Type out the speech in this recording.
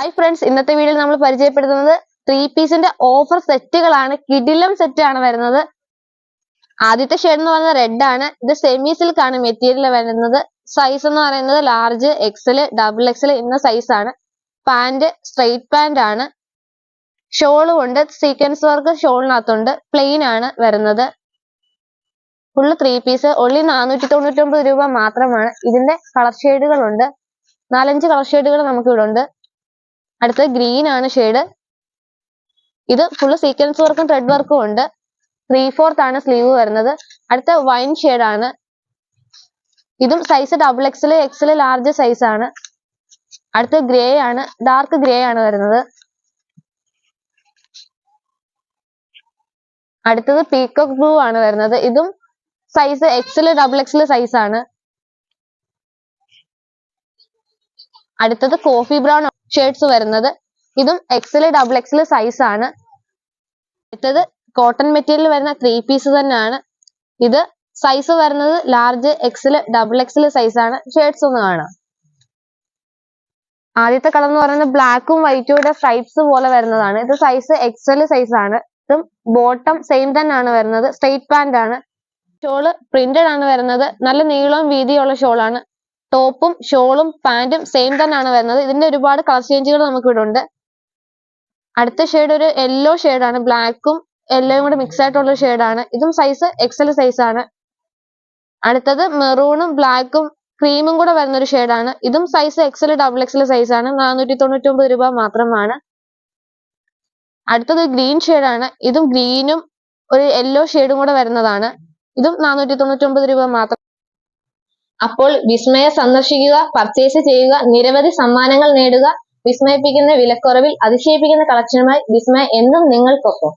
Hi friends, ഇന്നത്തെ വീഡിയോയിൽ നമ്മൾ പരിചയപ്പെടുത്തുന്നത് 3 പീസിന്റെ ഓഫർ സെറ്റുകളാണ്. കിടിലം സെറ്റ് ആണ് വരുന്നത്. ആദ്യത്തെ ഷെയ്ഡ് എന്ന് പറയുന്നത് റെഡ് ആണ്. ഇത് സെമി സിൽക്ക് ആണ് മെറ്റീരിയൽ വരുന്നത്. സൈസ് എന്ന് പറയുന്നത് ലാർജ്, എക്സൽ, ഡബിൾ എക്സൽ എന്ന സൈസ് ആണ്. പാന്റ് സ്ട്രെയിറ്റ് പാന്റ് ആണ്. ഷോളും ഉണ്ട്, സീക്വൻസ് വർക്ക് ഷോളിനകത്തുണ്ട്. പ്ലെയിൻ ആണ് വരുന്നത്. ഫുള്ള് 3 പീസ് ഒള്ളി 499 രൂപ മാത്രമാണ്. ഇതിന്റെ കളർ ഷെയ്ഡുകളുണ്ട്. 4-5 കളർ ഷെയ്ഡുകൾ നമുക്ക് ഇവിടെ ഉണ്ട്. അടുത്തത് ഗ്രീൻ ആണ് ഷെയ്ഡ്. ഇത് ഫുള്ള് സീക്വൻസ് വർക്കും ത്രെഡ് വർക്കും ഉണ്ട്. 3/4 ആണ് സ്ലീവ് വരുന്നത്. അടുത്ത വൈൻ ഷെയ്ഡ് ആണ്. ഇതും size double XL, Excel large size ആണ്. അടുത്ത ഗ്രേ ആണ്, ഡാർക്ക് ഗ്രേ ആണ് വരുന്നത്. അടുത്തത് പീകോക്ക് ബ്ലൂ ആണ് വരുന്നത്. ഇതും size Excel double XL size ആണ്. അടുത്തത് കോഫി ബ്രൗൺ ഷെയ്ഡ്സ് വരുന്നത്. ഇതും എക്സൽ ഡബിൾ എക്സൽ സൈസ് ആണ്. അടുത്തത് കോട്ടൺ മെറ്റീരിയൽ വരുന്ന 3 പീസ് തന്നെയാണ്. ഇത് സൈസ് വരുന്നത് large, XL, double XL size ആണ്. ഷെയ്ഡ്സ് ഒന്ന് കാണാം. ആദ്യത്തെ കളർ എന്ന് പറയുന്നത് ബ്ലാക്കും വൈറ്റും കൂടെ സ്ട്രൈപ്സ് പോലെ വരുന്നതാണ്. ഇത് സൈസ് എക്സൽ സൈസ് ആണ്. ഇതും ബോട്ടം സെയിം തന്നെയാണ് വരുന്നത്. സ്ട്രെയിറ്റ് പാന്റ് ആണ്. ഷോള് പ്രിന്റഡ് ആണ് വരുന്നത്. നല്ല നീളവും വീതിയുള്ള ഷോളാണ്. ടോപ്പും ഷോളും പാന്റും സെയിം തന്നെയാണ് വരുന്നത്. ഇതിന്റെ ഒരുപാട് കളർ ചേഞ്ചുകൾ നമുക്ക് ഇവിടെ ഉണ്ട്. അടുത്ത ഷെയ്ഡ് ഒരു യെല്ലോ ഷെയ്ഡാണ്. ബ്ലാക്കും യെല്ലോയും കൂടെ മിക്സ് ആയിട്ടുള്ള ഷെയ്ഡാണ്. ഇതും സൈസ് എക്സൽ സൈസ് ആണ്. അടുത്തത് മെറൂണും ബ്ലാക്കും ക്രീമും കൂടെ വരുന്ന ഒരു ഷെയ്ഡാണ്. ഇതും size Excel double XL size ആണ്. 499 രൂപ മാത്രമാണ്. അടുത്തത് ഗ്രീൻ ഷെയ്ഡാണ്. ഇതും ഗ്രീനും ഒരു യെല്ലോ ഷെയ്ഡും കൂടെ വരുന്നതാണ്. ഇതും 499 രൂപ മാത്രം. അപ്പോൾ വിസ്മയ സന്ദർശിക്കുക, പർച്ചേസ് ചെയ്യുക, നിരവധി സമ്മാനങ്ങൾ നേടുക. വിസ്മയിപ്പിക്കുന്ന വിലക്കുറവിൽ അതിശയിപ്പിക്കുന്ന കളക്ഷനുമായി വിസ്മയ എന്നും നിങ്ങൾക്കൊപ്പം.